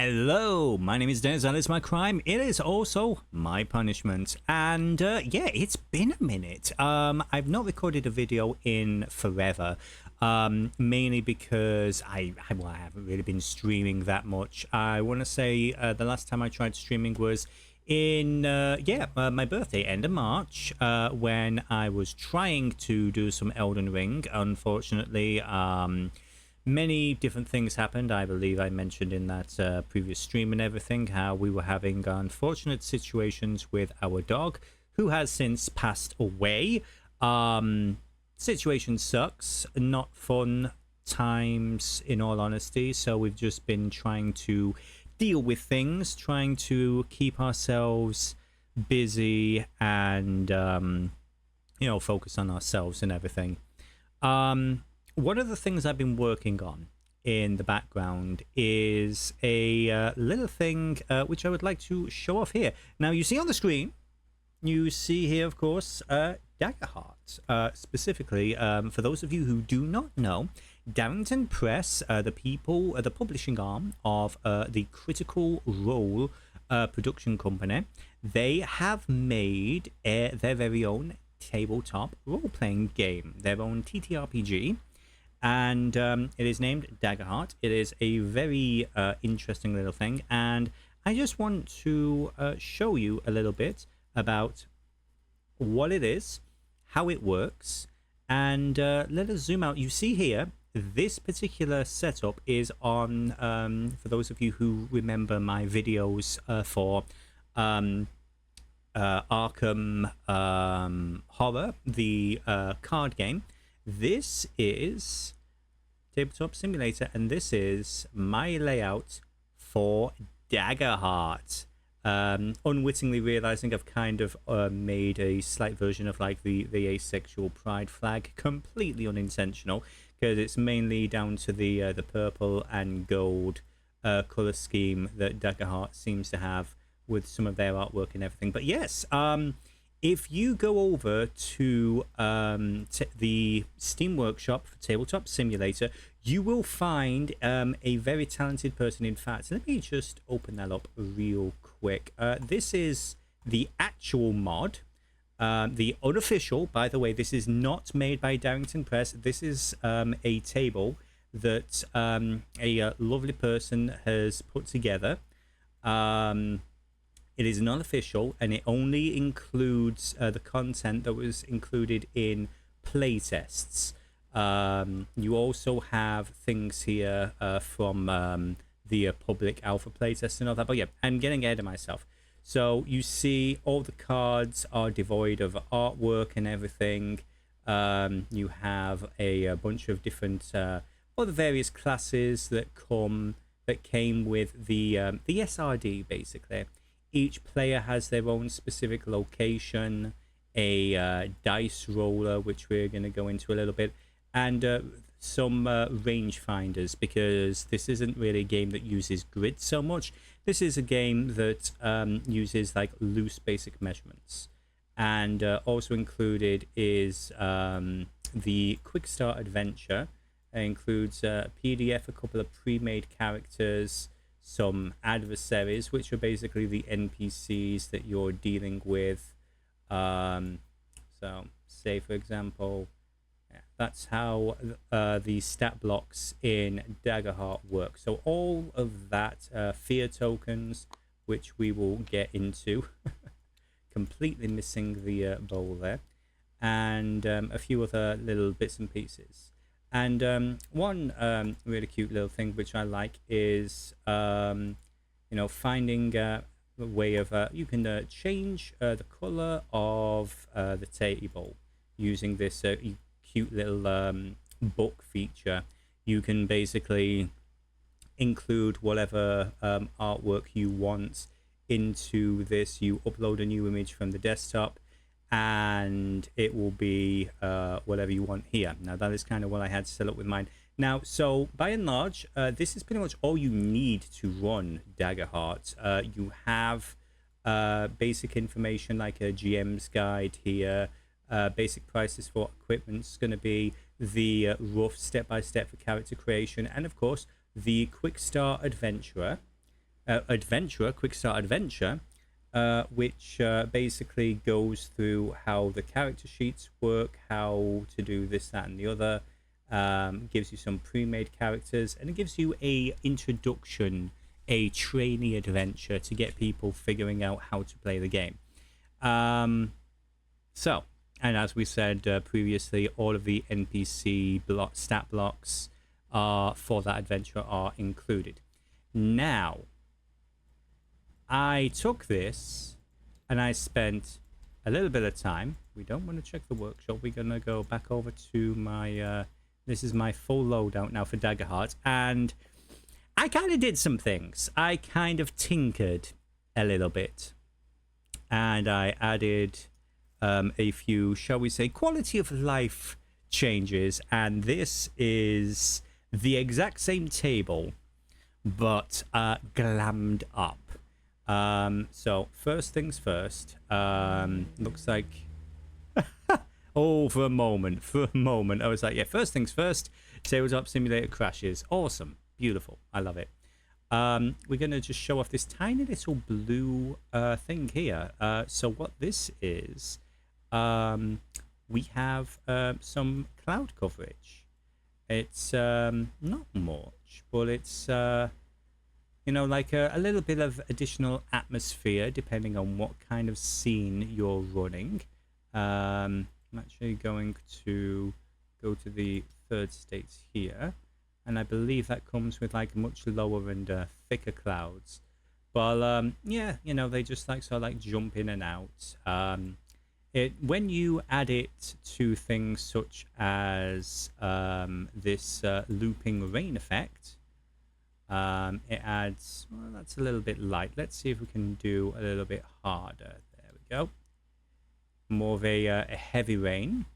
Hello, my name is Dennis and it's my crime. It is also my punishment. And yeah, it's been a minute. I've not recorded a video in forever. Mainly because I haven't really been streaming that much. I want to say the last time I tried streaming was in my birthday, end of March, when I was trying to do some Elden Ring. Unfortunately, many different things happened. I believe I mentioned in that previous stream and everything how we were having unfortunate situations with our dog, who has since passed away. Situation sucks, not fun times in all honesty, so we've just been trying to deal with things, trying to keep ourselves busy and focus on ourselves and everything. One of the things I've been working on in the background is a little thing which I would like to show off here. Now, you see on the screen, you see here, of course, Daggerheart. Specifically, for those of you who do not know, Darrington Press, the publishing arm of the Critical Role production company, they have made their very own tabletop role-playing game, their own TTRPG. And it is named Daggerheart. It is a very interesting little thing, and I just want to show you a little bit about what it is, how it works, and let us zoom out. You see here, this particular setup is on, for those of you who remember my videos for Arkham Horror, the card game. This is Tabletop Simulator, and this is my layout for Daggerheart. Unwittingly realizing I've kind of made a slight version of like the asexual pride flag, completely unintentional, because it's mainly down to the purple and gold color scheme that Daggerheart seems to have with some of their artwork and everything. But yes, if you go over to the Steam Workshop for Tabletop Simulator, you will find a very talented person. In fact, let me just open that up real quick. This is the actual mod, the unofficial. By the way, this is not made by Darrington Press. This is a table that a lovely person has put together. It is non-official, and it only includes the content that was included in playtests. You also have things here from the public alpha playtest and all that. But yeah, I'm getting ahead of myself. So you see all the cards are devoid of artwork and everything. You have a bunch of different other various classes that came with the SRD, basically. Each player has their own specific location, a dice roller, which we're going to go into a little bit, and some range finders, because this isn't really a game that uses grid so much. This is a game that uses like loose basic measurements. And also included is the Quick Start Adventure. It includes a PDF, a couple of pre-made characters, some adversaries, which are basically the NPCs that you're dealing with. So say for example, that's how the stat blocks in Daggerheart work. So all of that, fear tokens, which we will get into. Completely missing the bowl there, and a few other little bits and pieces. And one really cute little thing which I like is finding a way of you can change the color of the table using this cute little book feature. You can basically include whatever artwork you want into this. You upload a new image from the desktop, and it will be whatever you want here. Now that is kind of what I had set up with mine. Now, so by and large, this is pretty much all you need to run Daggerheart. You have basic information like a GM's guide here. Basic prices for equipment is going to be the rough step-by-step for character creation, and of course the Quick Start Adventurer. adventure, quick start adventure, which basically goes through how the character sheets work, how to do this, that, and the other. Gives you some pre-made characters, and it gives you a introduction, a trainee adventure to get people figuring out how to play the game. So, and as we said previously, all of the NPC stat blocks for that adventure are included. Now, I took this and I spent a little bit of time. We don't want to check the workshop. We're going to go back over to my... this is my full loadout now for Daggerheart. And I kind of did some things. I kind of tinkered a little bit. And I added a few, shall we say, quality of life changes. And this is the exact same table, but glammed up. So first things first, looks like, oh, for a moment, I was like, yeah, first things first, Tabletop Simulator crashes. Awesome. Beautiful. I love it. We're going to just show off this tiny little blue thing here. So what this is, we have some cloud coverage. It's not much, but it's... you know, like a little bit of additional atmosphere depending on what kind of scene you're running. I'm actually going to go to the third state here, and I believe that comes with like much lower and thicker clouds. But yeah, you know, they just like sort of like jump in and out. When you add it to things such as this looping rain effect, it adds, well, that's a little bit light. Let's see if we can do a little bit harder. There we go. More of a heavy rain.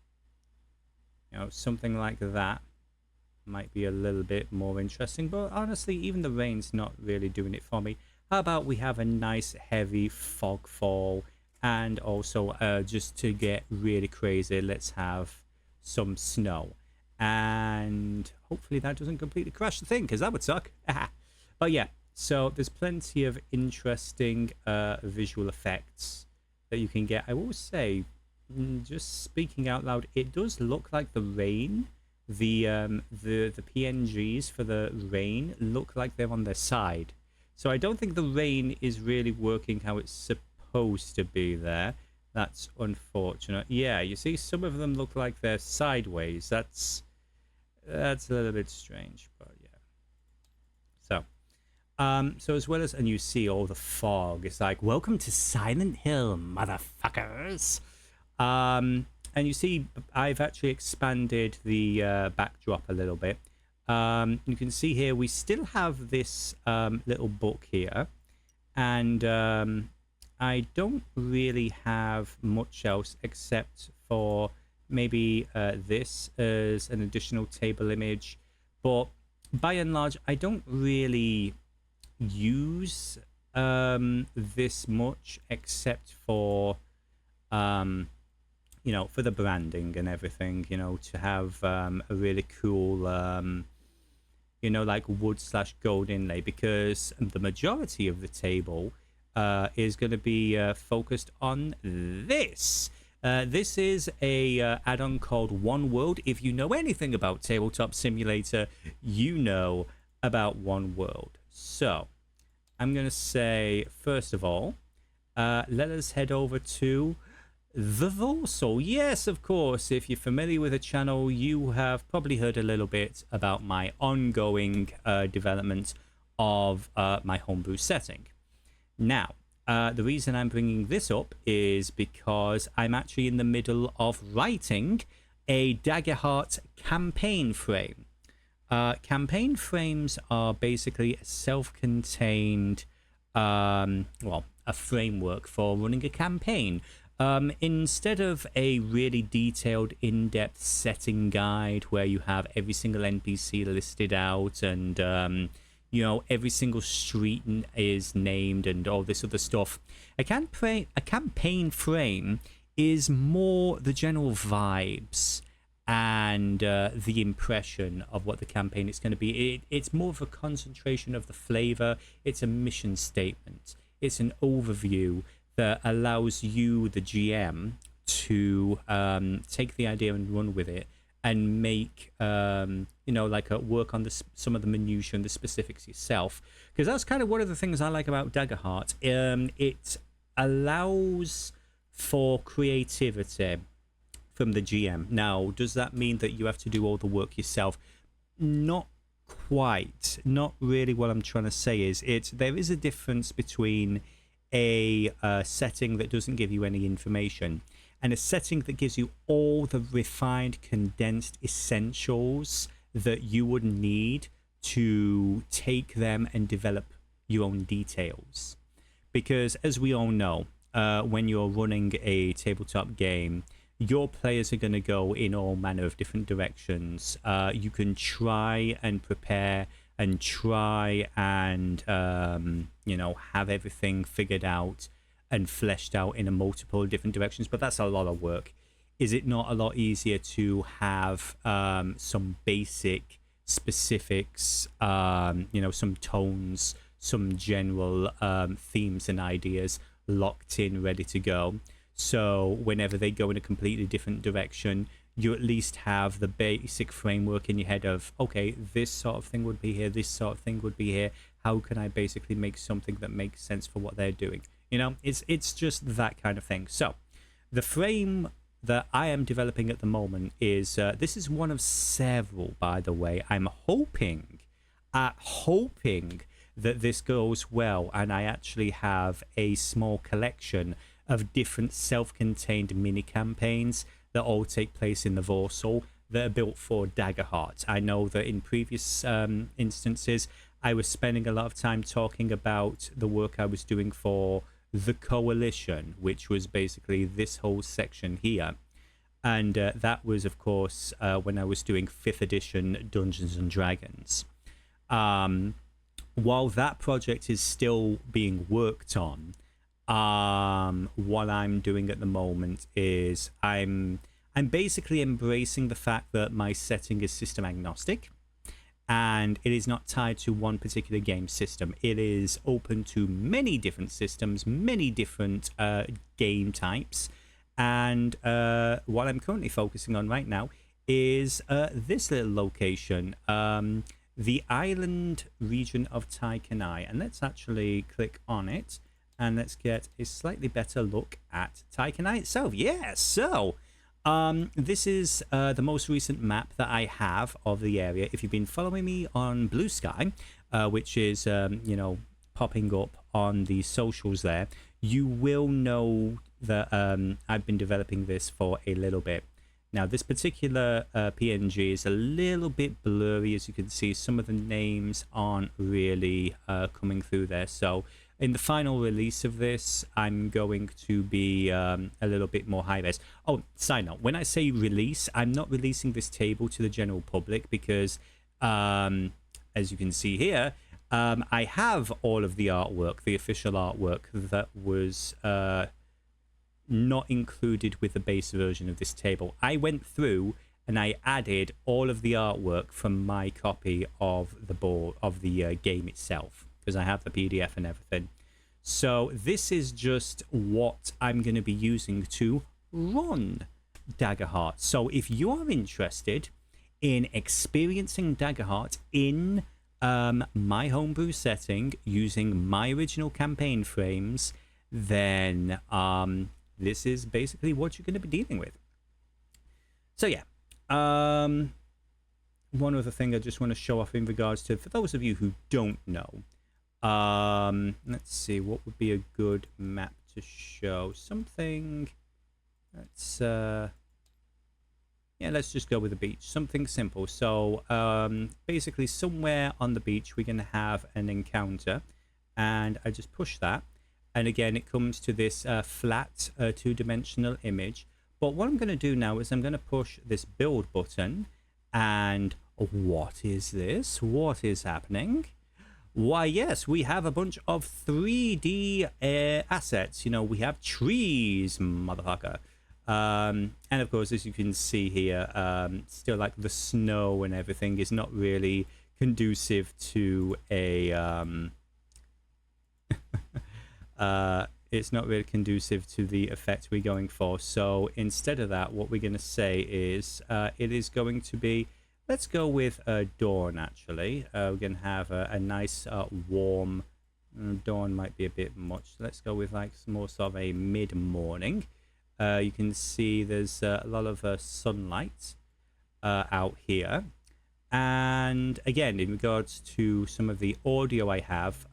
You know, something like that might be a little bit more interesting. But honestly, even the rain's not really doing it for me. How about we have a nice heavy fog fall, and also just to get really crazy, let's have some snow. And hopefully that doesn't completely crash the thing, because that would suck. But yeah, so there's plenty of interesting visual effects that you can get. I will say, just speaking out loud, it does look like the rain, the PNGs for the rain look like they're on their side. So I don't think the rain is really working how it's supposed to be there. That's unfortunate. Yeah, you see, some of them look like they're sideways. That's a little bit strange, but yeah. So as well as, and you see all the fog. It's like, welcome to Silent Hill, motherfuckers. And you see, I've actually expanded the backdrop a little bit. You can see here we still have this little book here, and I don't really have much else except for maybe this as an additional table image, but by and large I don't really use this much except for you know, for the branding and everything, you know, to have a really cool you know, like wood/gold inlay, because the majority of the table is going to be focused on this. This is a add-on called One World. If you know anything about Tabletop Simulator, you know about One World. So I'm going to say, first of all, let us head over to the Vorsal. Yes, of course, if you're familiar with the channel, you have probably heard a little bit about my ongoing development of my homebrew setting. Now, the reason I'm bringing this up is because I'm actually in the middle of writing a Daggerheart campaign frame. Campaign frames are basically a self-contained, well, a framework for running a campaign. Instead of a really detailed, in-depth setting guide where you have every single NPC listed out and you know, every single street is named and all this other stuff, a campaign frame is more the general vibes and the impression of what the campaign is going to be. It's more of a concentration of the flavor. It's a mission statement. It's an overview that allows you, the GM, to take the idea and run with it and make like work on some of the minutiae and the specifics yourself, because that's kind of one of the things I like about Daggerheart. It allows for creativity from the GM. Now, does that mean that you have to do all the work yourself? Not quite. Not really. What I'm trying to say is there is a difference between a setting that doesn't give you any information and a setting that gives you all the refined, condensed essentials that you would need to take them and develop your own details. Because as we all know, when you're running a tabletop game, your players are going to go in all manner of different directions. You can try and prepare and try and have everything figured out and fleshed out in a multiple different directions, but that's a lot of work. Is it not a lot easier to have some basic specifics, some tones, some general themes and ideas locked in, ready to go? So whenever they go in a completely different direction, you at least have the basic framework in your head of, okay, this sort of thing would be here, this sort of thing would be here. How can I basically make something that makes sense for what they're doing? It's just that kind of thing. So the frame that I am developing at the moment is, this is one of several, by the way. I'm hoping that this goes well, and I actually have a small collection of different self-contained mini campaigns that all take place in the Vorsal that are built for Daggerheart. I know that in previous instances, I was spending a lot of time talking about the work I was doing for the Coalition, which was basically this whole section here. And that was, of course, when I was doing 5th edition Dungeons and Dragons. While that project is still being worked on, what I'm doing at the moment is I'm basically embracing the fact that my setting is system agnostic, and it is not tied to one particular game system. It is open to many different systems, many different game types, and what I'm currently focusing on right now is this little location, the island region of Taikanai. And let's actually click on it and let's get a slightly better look at Taikanai itself. Yeah, so this is the most recent map that I have of the area. If you've been following me on Blue Sky, which is popping up on the socials there, you will know that I've been developing this for a little bit. Now, this particular PNG is a little bit blurry. As you can see, some of the names aren't really coming through there. So in the final release of this, I'm going to be a little bit more high-res. Oh, side note, when I say release, I'm not releasing this table to the general public because, as you can see here, I have all of the artwork, the official artwork that was not included with the base version of this table. I went through and I added all of the artwork from my copy of the board of the game itself, because I have the PDF and everything. So this is just what I'm going to be using to run Daggerheart. So if you are interested in experiencing Daggerheart in my homebrew setting using my original campaign frames, then this is basically what you're going to be dealing with. So yeah, one other thing I just want to show off in regards to, for those of you who don't know, let's see, what would be a good map to show? Something, let's just go with the beach. Something simple. So basically somewhere on the beach we're going to have an encounter, and I just push that. And again, it comes to this flat two-dimensional image. But what I'm going to do now is I'm going to push this build button. And what is this? What is happening? Why, yes, we have a bunch of 3D assets. You know, we have trees, motherfucker. And of course, as you can see here, still like the snow and everything is not really conducive to a it's not really conducive to the effect we're going for. So instead of that, what we're going to say is it is going to be, let's go with dawn. Actually, we're going to have a nice warm dawn. Might be a bit much. Let's go with like more sort of a mid-morning. You can see there's a lot of sunlight out here. And again, in regards to some of the audio I have,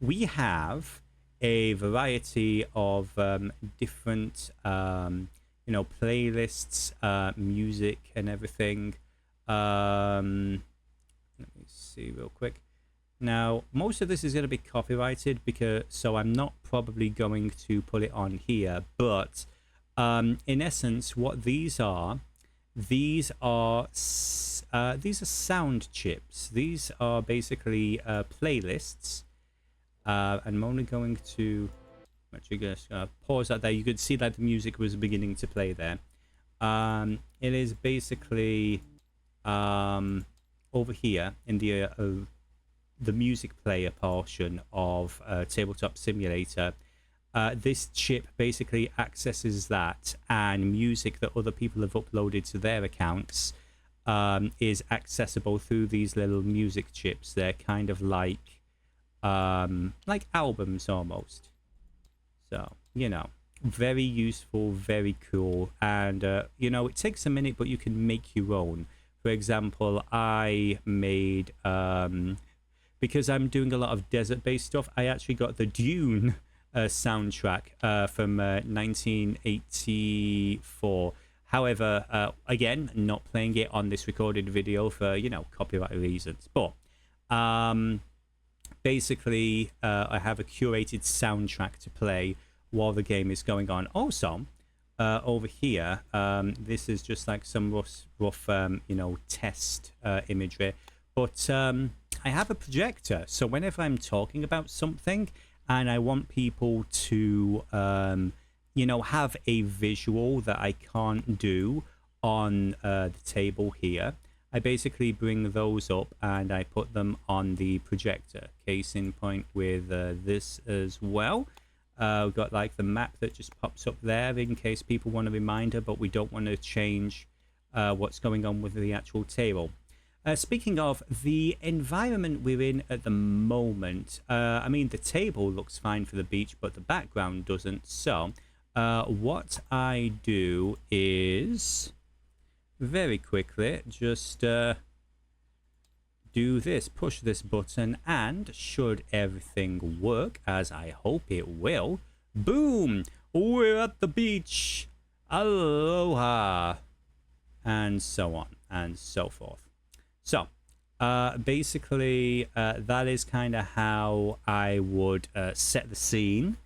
we have a variety of different, playlists, music and everything. Let me see real quick. Now, most of this is going to be copyrighted so I'm not probably going to put it on here. But in essence, what these are sound chips. These are basically playlists. And I'm only going to actually just pause that there. You could see that the music was beginning to play there. It is basically over here in the music player portion of Tabletop Simulator. This chip basically accesses that, and music that other people have uploaded to their accounts is accessible through these little music chips. They're kind of like albums almost. So, very useful, very cool. And, it takes a minute, but you can make your own. For example, I made, because I'm doing a lot of desert-based stuff, I actually got the Dune soundtrack from 1984. However, again, not playing it on this recorded video for, copyright reasons. But basically, I have a curated soundtrack to play while the game is going on. Also, over here, this is just like some rough test imagery. But I have a projector, so whenever I'm talking about something and I want people to, have a visual that I can't do on the table here, I basically bring those up and I put them on the projector. Case in point with this as well. We've got like the map that just pops up there in case people want a reminder, but we don't want to change what's going on with the actual table. Speaking of the environment we're in at the moment, the table looks fine for the beach, but the background doesn't. So what I do is very quickly just do this, push this button, and should everything work as I hope it will, boom, we're at the beach, aloha, and so on and so forth. So basically that is kind of how I would set the scene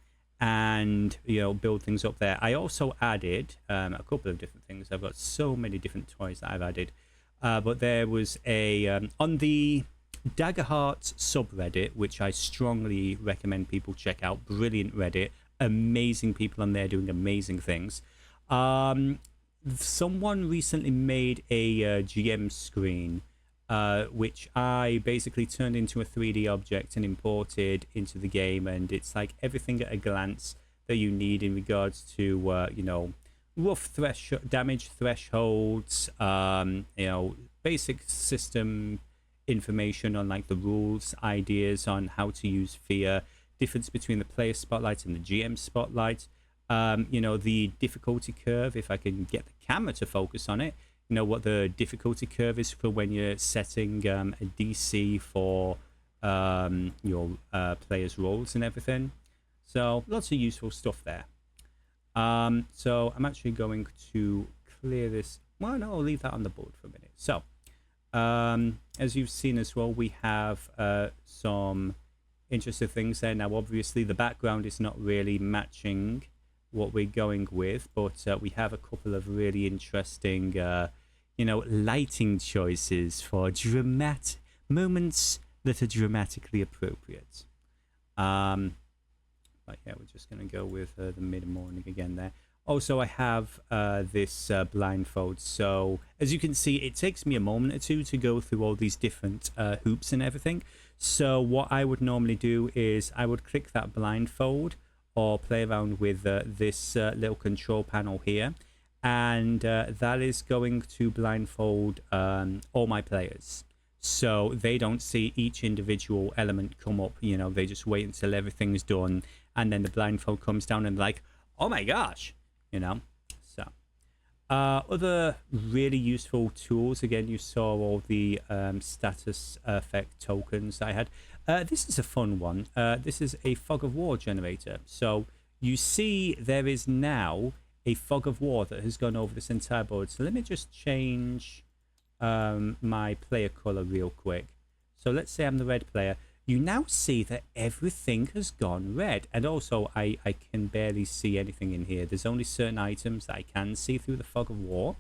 and build things up there. I also added a couple of different things. I've got so many different toys that I've added, but there was a on the Daggerheart subreddit, which I strongly recommend people check out. Brilliant Reddit, amazing people on there doing amazing things. Someone recently made a GM screen, which I basically turned into a 3D object and imported into the game, and it's like everything at a glance that you need in regards to rough damage thresholds, basic system information on like the rules, ideas on how to use fear, difference between the player spotlight and the GM spotlight, the difficulty curve, if I can get the camera to focus on it, what the difficulty curve is for when you're setting a DC for your players' rolls and everything. So lots of useful stuff there. So I'm actually going to clear this. Well, no, I'll leave that on the board for a minute. So as you've seen as well, we have some interesting things there. Now, obviously, the background is not really matching what we're going with, but we have a couple of really interesting lighting choices for dramatic moments that are dramatically appropriate. But yeah, we're just going to go with the mid-morning again there. Also, I have this blindfold. So as you can see, it takes me a moment or two to go through all these different hoops and everything. So what I would normally do is I would click that blindfold or play around with this little control panel here. And that is going to blindfold all my players. So they don't see each individual element come up. You know, they just wait until everything's done. And then the blindfold comes down and like, oh my gosh, you know. So other really useful tools. Again, you saw all the status effect tokens I had. This is a fun one. This is a fog of war generator. So you see there is now a fog of war that has gone over this entire board. So let me just change my player color real quick. So let's say I'm the red player. You now see that everything has gone red, and also I can barely see anything in here. There's only certain items that I can see through the fog of war.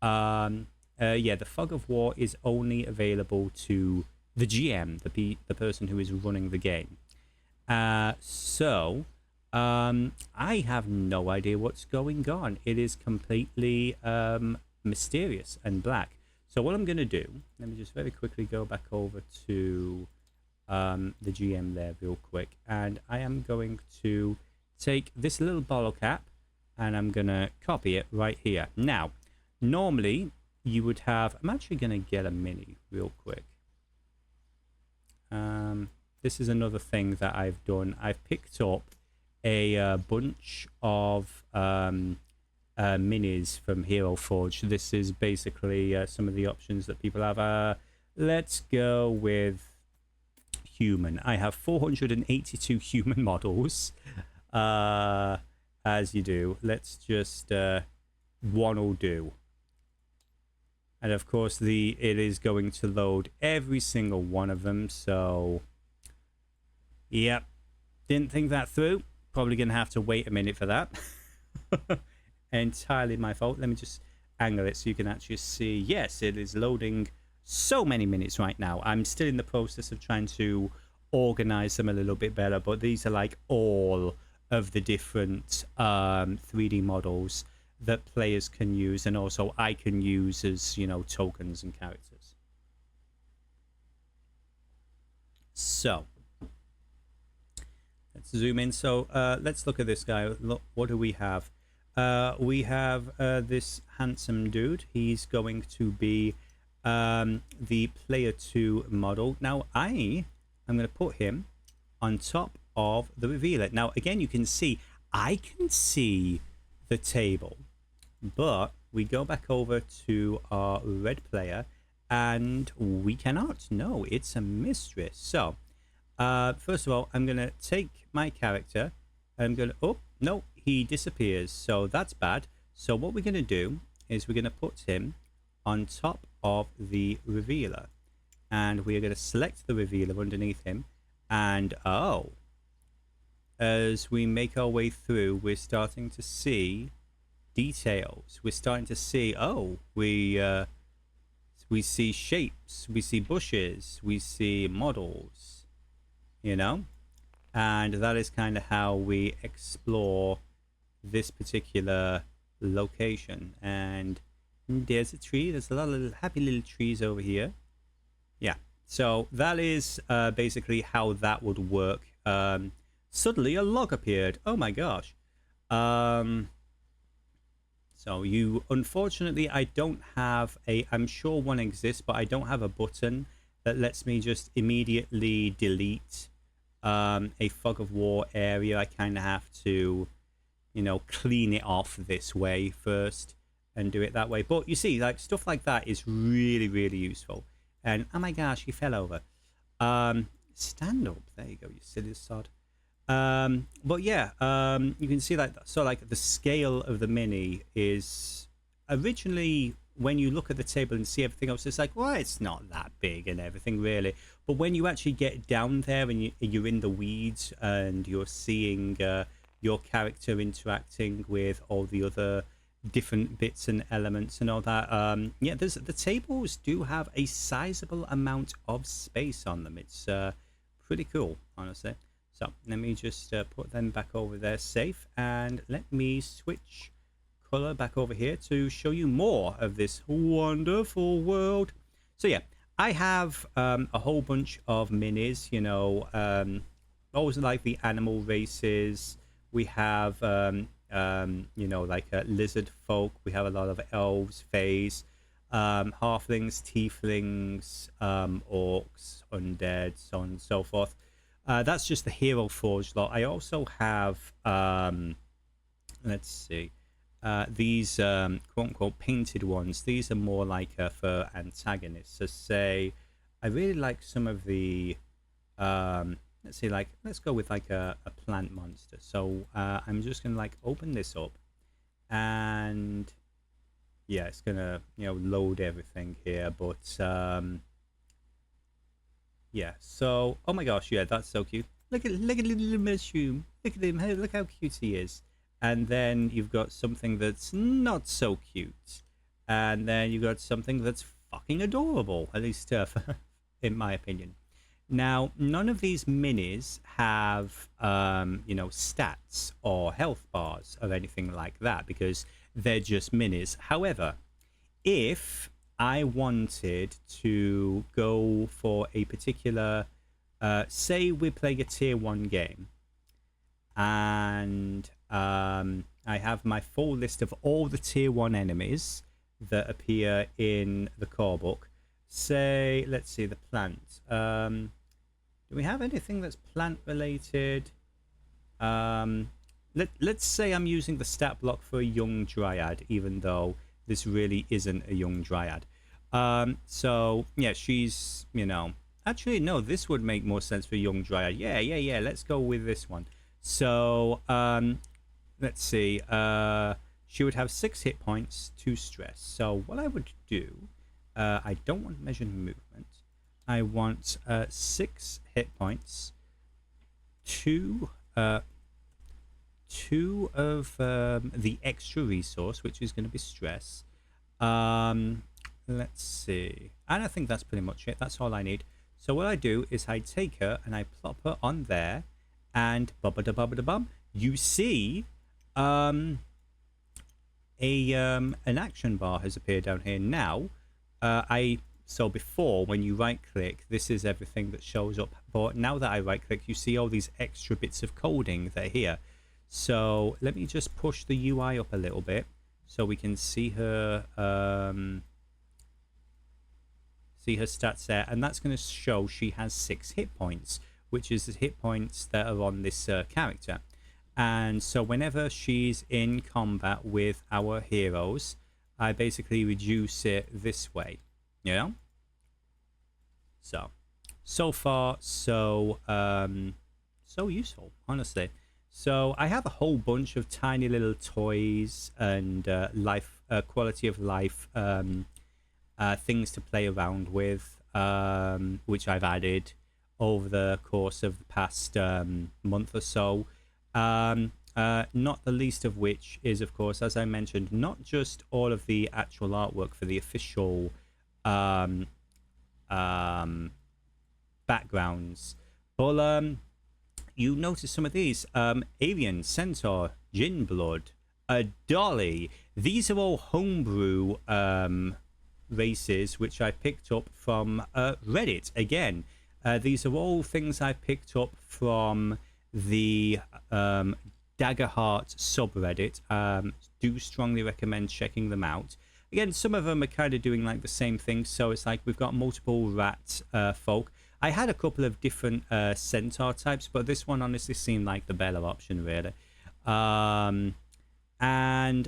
Yeah, the fog of war is only available to the GM, the person who is running the game. So I have no idea what's going on. It is completely mysterious and black. So what I'm going to do, let me just very quickly go back over to the GM there real quick. And I am going to take this little bottle cap and I'm going to copy it right here. Now, normally you would have, I'm actually going to get a mini real quick. This is another thing that I've done. I've picked up a bunch of minis from Hero Forge. This is basically some of the options that people have. Let's go with human. I have 482 human models, as you do. Let's just one will do. And of course it is going to load every single one of them. So yep, didn't think that through. Probably gonna have to wait a minute for that. Entirely my fault. Let me just angle it so you can actually see. Yes, it is loading so many minutes right now. I'm still in the process of trying to organize them a little bit better, but these are like all of the different 3D models that players can use, and also I can use as, you know, tokens and characters. So let's zoom in. So let's look at this guy. Look, what do we have? We have this handsome dude. He's going to be the player 2 model. Now I'm going to put him on top of the revealer. Now again, you can see I can see the table, but we go back over to our red player and we cannot. No, it's a mistress. So first of all, I'm going to take my character. I'm going to, oh no, he disappears. So that's bad. So what we're going to do is we're going to put him on top of the revealer, and we're going to select the revealer underneath him. And oh, as we make our way through, we're starting to see details. We're starting to see, oh, we see shapes, we see bushes, we see models, you know, and that is kind of how we explore this particular location. And there's a tree. There's a lot of little happy little trees over here. Yeah, so that is basically how that would work. Suddenly a log appeared. Oh my gosh. So you, unfortunately, I don't have a, I'm sure one exists, but I don't have a button that lets me just immediately delete a fog of war area. I kind of have to, you know, clean it off this way first and do it that way. But you see, like, stuff like that is really, really useful. And oh my gosh, he fell over. Stand up. There you go, you silly sod. But yeah, you can see that. So like the scale of the mini is originally, when you look at the table and see everything else, it's like, well, it's not that big and everything really. But when you actually get down there and you're in the weeds and you're seeing your character interacting with all the other different bits and elements and all that, yeah, the tables do have a sizable amount of space on them. It's pretty cool, honestly. So let me just put them back over there safe, and let me switch color back over here to show you more of this wonderful world. So yeah, I have a whole bunch of minis, you know, always like the animal races. We have, you know, like lizard folk. We have a lot of elves, fays, halflings, tieflings, orcs, undead, so on and so forth. That's just the Hero Forge lot. I also have, let's see, these quote-unquote painted ones. These are more like for antagonists. So say, I really like some of the, let's see, like, let's go with like a plant monster. So I'm just going to like open this up and yeah, it's going to, you know, load everything here. But yeah, so, oh my gosh, yeah, that's so cute. Look at little mushroom. Look at him. Hey, look how cute he is. And then you've got something that's not so cute. And then you've got something that's fucking adorable, at least in my opinion. Now, none of these minis have, you know, stats or health bars or anything like that because they're just minis. However, if I wanted to go for a particular, say we're playing a tier 1 game, and I have my full list of all the tier 1 enemies that appear in the core book. Say, let's see, the plant. Do we have anything that's plant related? Let's say I'm using the stat block for a young dryad, even though this really isn't a young dryad. So yeah, she's, you know, actually no, this would make more sense for a young dryad. Yeah, let's go with this one. So let's see, she would have 6 hit points, 2 stress. So what I would do, I don't want measured movement. I want 6 hit points, 2 of the extra resource, which is going to be stress. Let's see, and I think that's pretty much it. That's all I need. So what I do is I take her and I plop her on there, and bum, you see an action bar has appeared down here now. So before, when you right click, this is everything that shows up, but now that I right click, you see all these extra bits of coding that are here. So let me just push the UI up a little bit so we can see her stats there, and that's going to show she has 6 hit points, which is the hit points that are on this character. And so whenever she's in combat with our heroes, I basically reduce it this way, you know. So far so useful, honestly. So I have a whole bunch of tiny little toys and life quality of life things to play around with, which I've added over the course of the past month or so. Not the least of which is, of course, as I mentioned, not just all of the actual artwork for the official backgrounds, but you notice some of these. Alien, Centaur, Gin Blood, a Dolly. These are all homebrew races, which I picked up from Reddit. Again, these are all things I picked up from the Daggerheart subreddit. Do strongly recommend checking them out. Again, some of them are kind of doing like the same thing, so it's like we've got multiple rat folk. I had a couple of different centaur types, but this one honestly seemed like the better option, really. And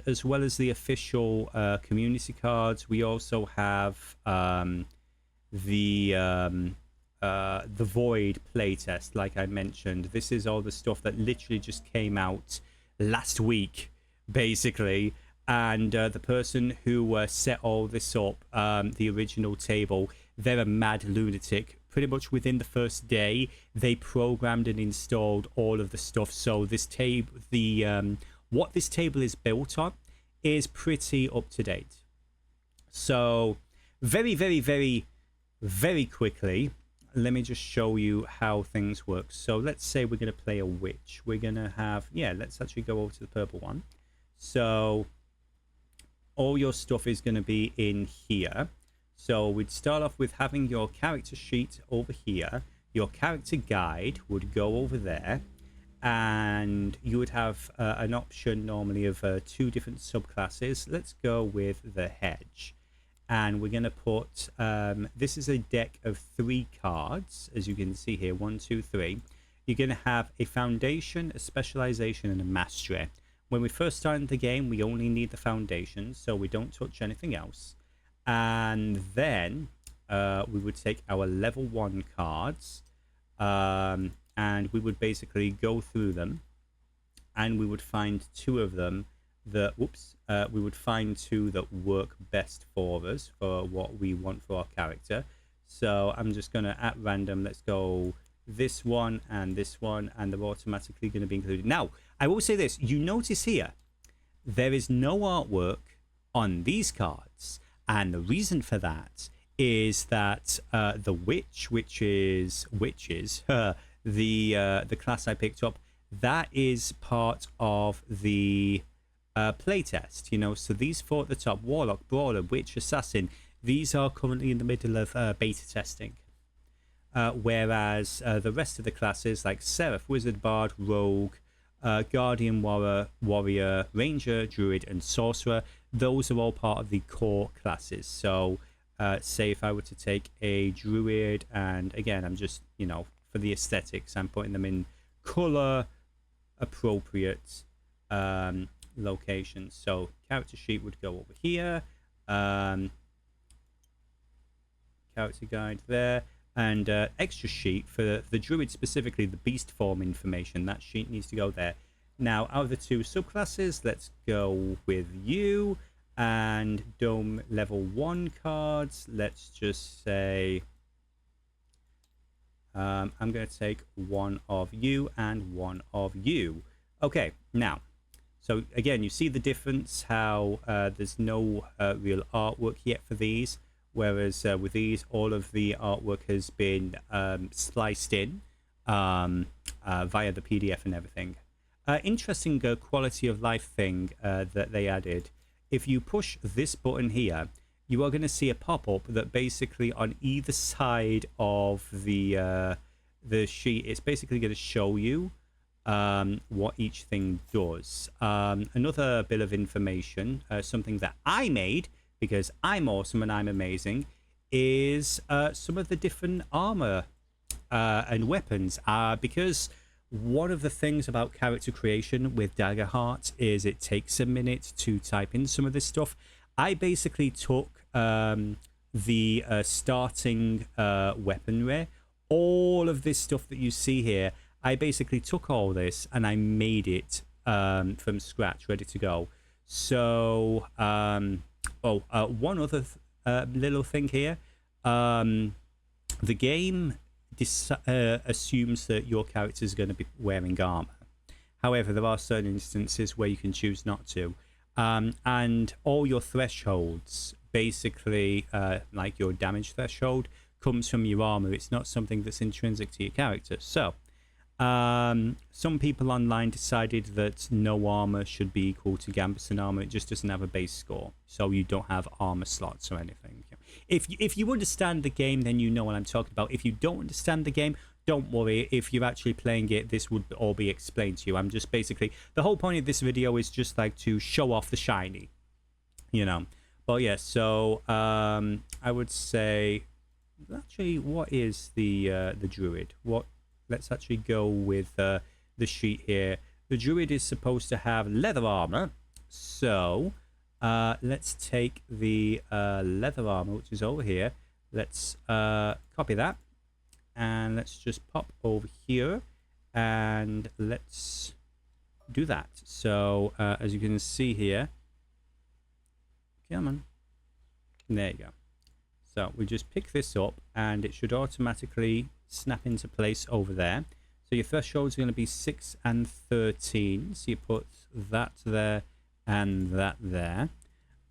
as well as the official community cards, we also have the Void playtest, like I mentioned. This is all the stuff that literally just came out last week, basically. And the person who set all this up, the original table, they're a mad lunatic. Pretty much within the first day, they programmed and installed all of the stuff. So this table, what this table is built on, is pretty up to date. So very, very, very, very quickly, let me just show you how things work. So let's say we're going to play a witch. We're going to have, yeah, let's actually go over to the purple one. So all your stuff is going to be in here. So we'd start off with having your character sheet over here. Your character guide would go over there, and you would have an option normally of 2 different subclasses. Let's go with the hedge, and we're going to put this is a deck of 3 cards, as you can see here, 1, 2, 3. You're going to have a foundation, a specialization, and a mastery. When we first start the game, we only need the foundation, so we don't touch anything else. And then we would take our level 1 cards, and we would basically go through them, and we would find 2 of them that we would find 2 that work best for us for what we want for our character. So I'm just gonna, at random, let's go this one, and they're automatically going to be included. Now I will say this, you notice here there is no artwork on these cards, and the reason for that is that the which is the class I picked up, that is part of the playtest, you know. So these 4 at the top, Warlock, Brawler, Witch, Assassin, these are currently in the middle of beta testing. Whereas the rest of the classes like Seraph, Wizard, Bard, Rogue, Guardian, Warrior, Ranger, Druid, and Sorcerer, those are all part of the core classes. So say if I were to take a Druid, and again, I'm just, you know, for the aesthetics, I'm putting them in color appropriate locations. So character sheet would go over here, character guide there, and extra sheet for the Druid, specifically the beast form information, that sheet needs to go there. Now out of the 2 subclasses, let's go with you and Dome level 1 cards. Let's just say I'm going to take 1 of you and 1 of you. Okay, now, so again, you see the difference, how there's no real artwork yet for these, whereas with these, all of the artwork has been sliced in via the PDF and everything. Interesting quality of life thing that they added. If you push this button here, you are going to see a pop-up that basically on either side of the sheet, it's basically going to show you what each thing does. Another bit of information, something that I made because I'm awesome and I'm amazing, is some of the different armor and weapons. Because one of the things about character creation with Daggerheart is it takes a minute to type in some of this stuff. I basically took the starting weaponry, all of this stuff that you see here. I basically took all this and I made it from scratch, ready to go. So one other little thing here, the game assumes that your character is going to be wearing armor. However, there are certain instances where you can choose not to, and all your thresholds, basically like your damage threshold, comes from your armor. It's not something that's intrinsic to your character. So some people online decided that no armor should be equal to Gambison armor. It just doesn't have a base score, so you don't have armor slots or anything. If you understand the game, then you know what I'm talking about. If you don't understand the game, don't worry. If you're actually playing it, this would all be explained to you. I'm just basically, the whole point of this video is just like to show off the shiny, you know. But yeah, so I would say, actually, what is the Druid? Let's actually go with the sheet here. The Druid is supposed to have leather armor, so let's take the leather armor, which is over here. Let's copy that, and let's just pop over here, and let's do that. So as you can see here, come on, there you go. So we just pick this up, and it should automatically snap into place over there. So your threshold is going to be 6 and 13. So you put that there and that there.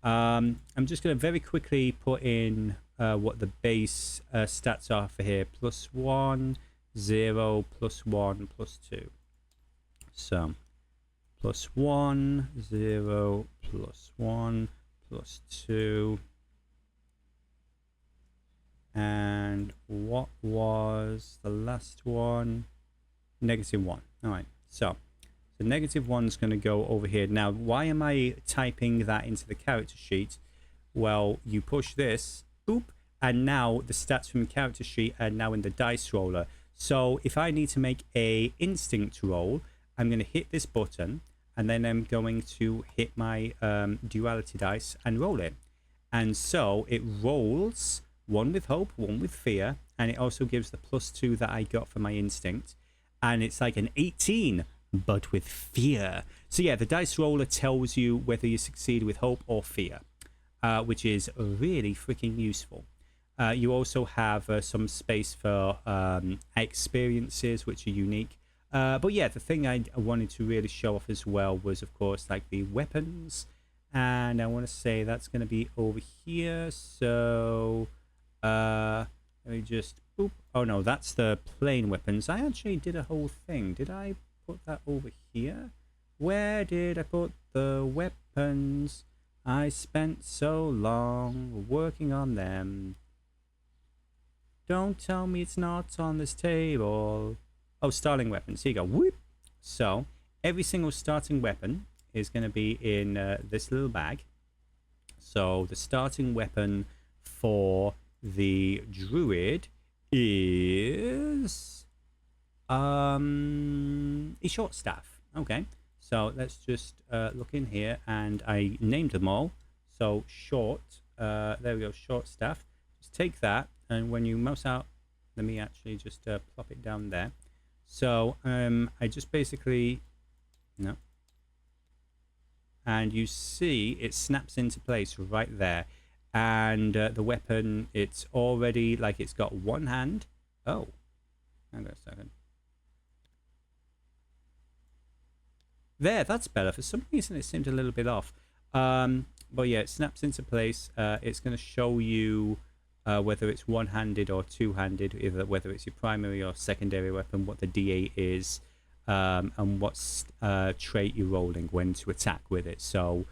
I'm just going to very quickly put in what the base stats are for here. +1, 0, +1, +2. So +1, 0, +1, +2. And what was the last one? -1. All right. So the -1's going to go over here. Now, why am I typing that into the character sheet? Well, you push this, boop, and now the stats from the character sheet are now in the dice roller. So if I need to make a instinct roll, I'm going to hit this button, and then I'm going to hit my duality dice and roll it. And so it rolls one with hope, one with fear, and it also gives the +2 that I got for my instinct. And it's like an 18, but with fear. So yeah, the dice roller tells you whether you succeed with hope or fear, which is really freaking useful. You also have some space for experiences, which are unique. But yeah, the thing I wanted to really show off as well was, of course, like the weapons. And I want to say that's going to be over here. So let me just... Boop. Oh no, that's the plain weapons. I actually did a whole thing. Did I put that over here? Where did I put the weapons? I spent so long working on them. Don't tell me it's not on this table. Oh, starting weapons. Here you go. Whoop. So every single starting weapon is going to be in this little bag. So the starting weapon for the druid is a short staff. Okay, so let's just look in here, and I named them all. So short, there we go, short staff. Just take that, and when you mouse out, let me actually just plop it down there. So I just basically no, and you see it snaps into place right there. And the weapon, it's already like it's got one hand. Oh, hang on a second. There, that's better. For some reason, it seemed a little bit off. But yeah, it snaps into place. It's going to show you whether it's one-handed or two-handed, either whether it's your primary or secondary weapon, what the D8 is, and what trait you're rolling when to attack with it. So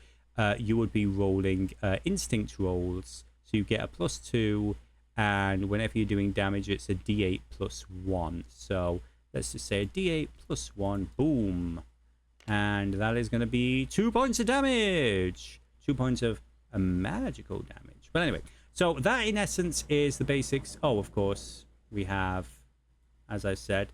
you would be rolling instinct rolls, so you get a +2, and whenever you're doing damage, it's a D8 +1. So let's just say a D8 +1, boom, and that is going to be 2 points of damage, 2 points of magical damage. But anyway, so that in essence is the basics. Oh, of course, we have, as I said,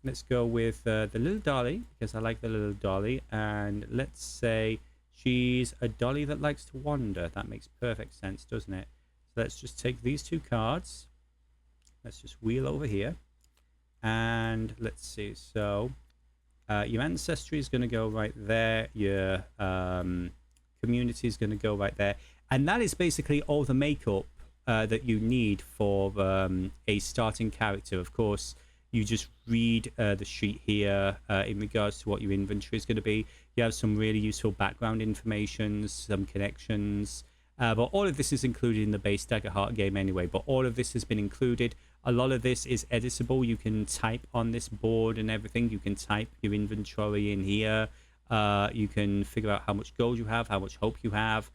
let's go with the little dolly, because I like the little dolly, and let's say she's a dolly that likes to wander. That makes perfect sense, doesn't it? So let's just take these 2 cards. Let's just wheel over here, and let's see. So your ancestry is going to go right there. Your community is going to go right there, and that is basically all the makeup that you need for a starting character. Of course, you just read the sheet here in regards to what your inventory is going to be. You have some really useful background information, some connections, but all of this is included in the base Daggerheart game anyway. But all of this has been included. A lot of this is editable. You can type on this board and everything. You can type your inventory in here. You can figure out how much gold you have, how much hope you have,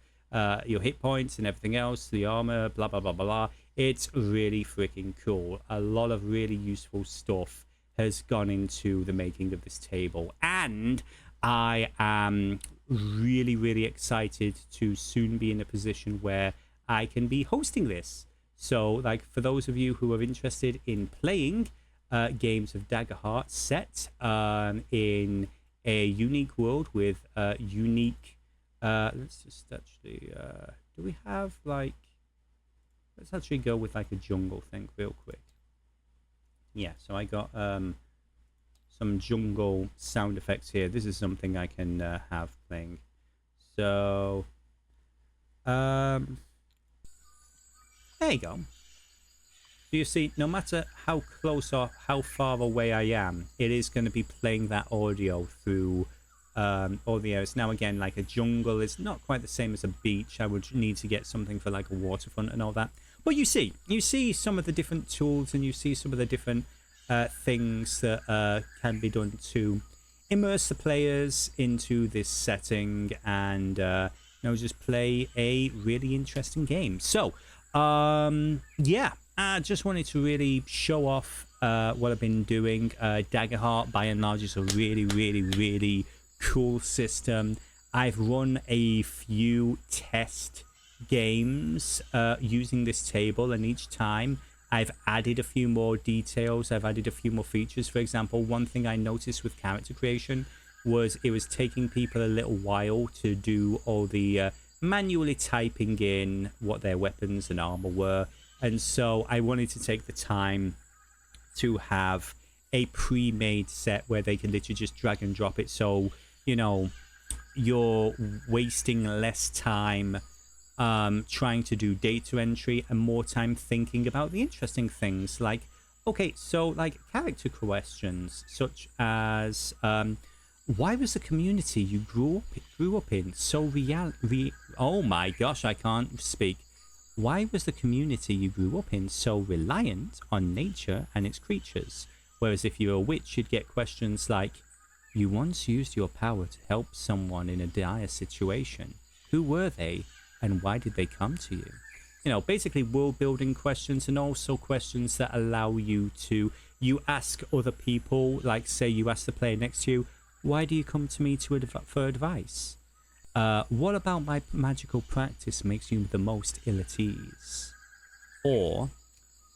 your hit points and everything else, the armor, blah, blah, blah, blah, blah. It's really freaking cool. A lot of really useful stuff has gone into the making of this table. And I am really, really excited to soon be in a position where I can be hosting this. So, like, for those of you who are interested in playing games of Daggerheart set in a unique world with unique... let's just actually... do we have, like... Let's actually go with, like, a jungle thing real quick. Yeah, so I got some jungle sound effects here. This is something I can have playing. So... there you go. So you see, no matter how close or how far away I am, it is going to be playing that audio through all the areas. Now again, like a jungle is not quite the same as a beach. I would need to get something for like a waterfront and all that. But you see some of the different tools, and you see some of the different things that can be done to immerse the players into this setting and just play a really interesting game. So yeah, I just wanted to really show off what I've been doing. Daggerheart by and large is a really, really, really cool system. I've run a few test games using this table, and each time I've added a few more details. I've added a few more features. For example, one thing I noticed with character creation was it was taking people a little while to do all the manually typing in what their weapons and armor were. And so I wanted to take the time to have a pre-made set where they can literally just drag and drop it. So, you're wasting less time trying to do data entry and more time thinking about the interesting things like, okay, so like character questions such as why was the community you grew up in so oh my gosh, I can't speak. Why was the community you grew up in so reliant on nature and its creatures? Whereas if you're a witch, you'd get questions like, you once used your power to help someone in a dire situation. Who were they? And why did they come to you? Basically world building questions, and also questions that allow you ask other people, like say you ask the player next to you, why do you come to me for advice? What about my magical practice makes you the most ill at ease? Or,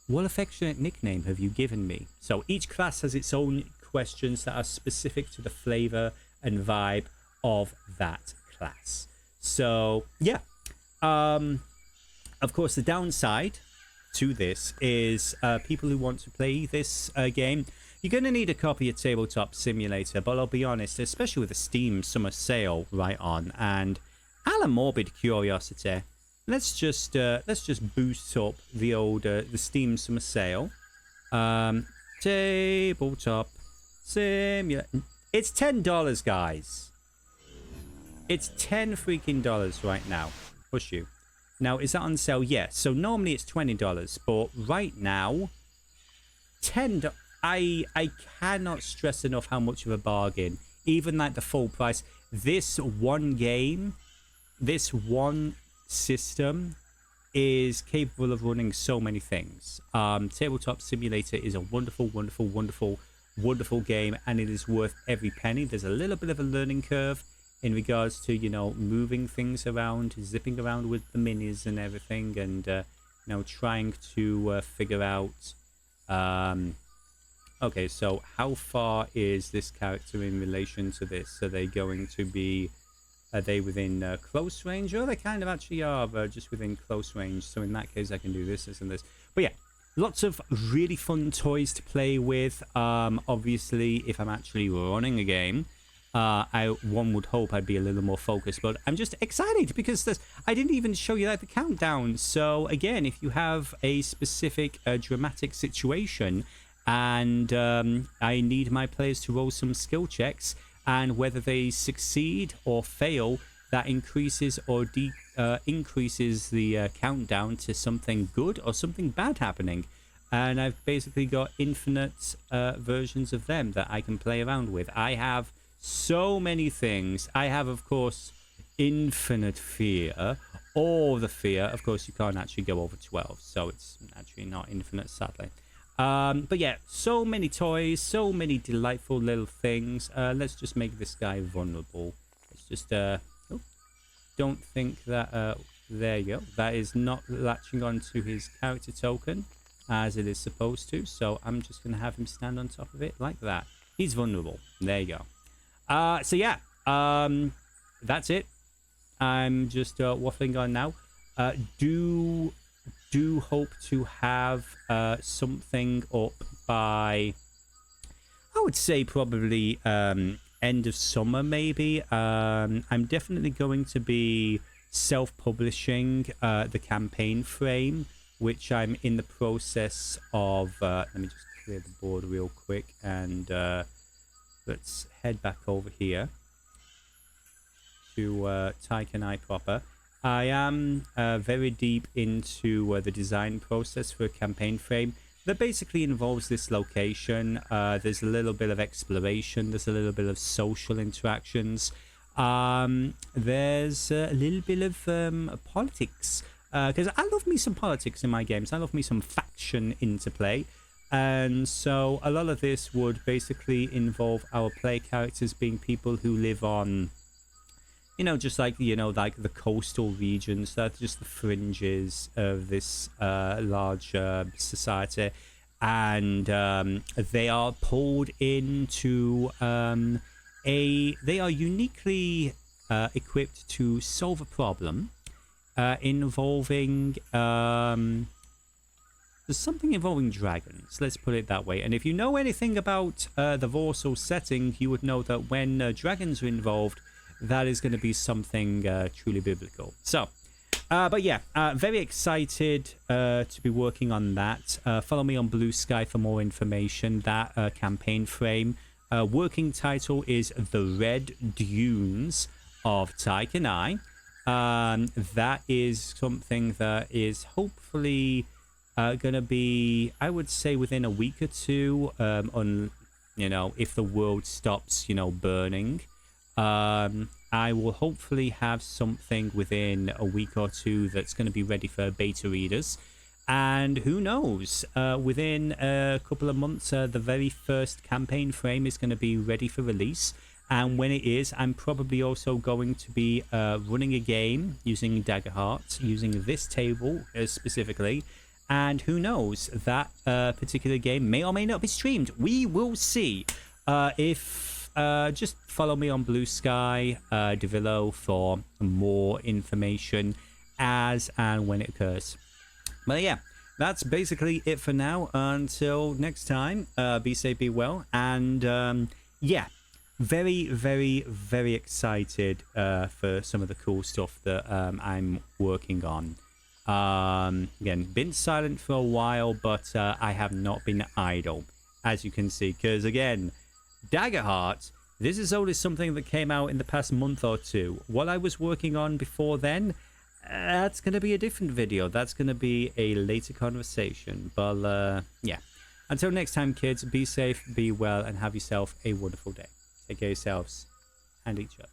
what affectionate nickname have you given me? So each class has its own questions that are specific to the flavor and vibe of that class. So yeah, of course the downside to this is people who want to play this game, you're going to need a copy of Tabletop Simulator. But I'll be honest, especially with the Steam summer sale right on, and out of morbid curiosity, let's just boost up the Steam summer sale. Tabletop Simulator. It's $10, guys. It's $10 freaking dollars right now. Push you. Now, is that on sale? Yes. So normally it's $20, but right now, $10. I cannot stress enough how much of a bargain. Even like the full price. This one game, this one system is capable of running so many things. Tabletop Simulator is a wonderful, wonderful, wonderful, wonderful game, and it is worth every penny. There's a little bit of a learning curve in regards to, moving things around, zipping around with the minis and everything, and, trying to figure out, okay, so how far is this character in relation to this? Are they going to be, are they within close range? Or they kind of actually are just within close range. So in that case, I can do this and this. But yeah, lots of really fun toys to play with. Obviously, if I'm actually running a game, one would hope I'd be a little more focused, but I'm just excited because I didn't even show you like the countdown. So again, if you have a specific dramatic situation and I need my players to roll some skill checks, and whether they succeed or fail, that increases or increases the countdown to something good or something bad happening. And I've basically got infinite versions of them that I can play around with. I have so many things. I have, of course, infinite fear. All the fear. Of course, you can't actually go over 12, so it's actually not infinite, sadly. But yeah, so many toys, so many delightful little things. Let's just make this guy vulnerable. Let's just, don't think that, there you go. That is not latching onto his character token as it is supposed to. So I'm just going to have him stand on top of it like that. He's vulnerable. There you go. So yeah, that's it. I'm just waffling on now. Do hope to have something up by, I would say probably end of summer maybe. I'm definitely going to be self-publishing the campaign frame, which I'm in the process of. Let me just clear the board real quick, and let's head back over here to Taikanai proper. I am very deep into the design process for a campaign frame. that basically involves this location. There's a little bit of exploration. There's a little bit of social interactions. There's a little bit of politics. Because I love me some politics in my games. I love me some faction interplay. And so a lot of this would basically involve our play characters being people who live on, just like, like the coastal regions. That's just the fringes of this large society. And they are pulled into they are uniquely equipped to solve a problem involving there's something involving dragons, let's put it that way. And if you know anything about the Warsaw setting, you would know that when dragons are involved, that is going to be something truly biblical. So, but yeah, very excited to be working on that. Follow me on Blue Sky for more information. That campaign frame. Working title is The Red Dunes of Taikanai. That is something that is hopefully going to be, I would say, within a week or two, if the world stops, burning. I will hopefully have something within a week or two that's going to be ready for beta readers. And who knows, within a couple of months, the very first campaign frame is going to be ready for release. And when it is, I'm probably also going to be running a game using Daggerheart, using this table specifically. And who knows, that particular game may or may not be streamed. We will see. Just follow me on Blue Sky, Devillo, for more information as and when it occurs. But yeah, that's basically it for now. Until next time, be safe, be well. And yeah, very, very, very excited for some of the cool stuff that I'm working on. Again, been silent for a while, but I have not been idle, as you can see, because again, Daggerheart, this is only something that came out in the past month or two. What I was working on before then, that's going to be a different video. That's going to be a later conversation. But yeah, until next time, kids, be safe, be well, and have yourself a wonderful day. Take care of yourselves and each other.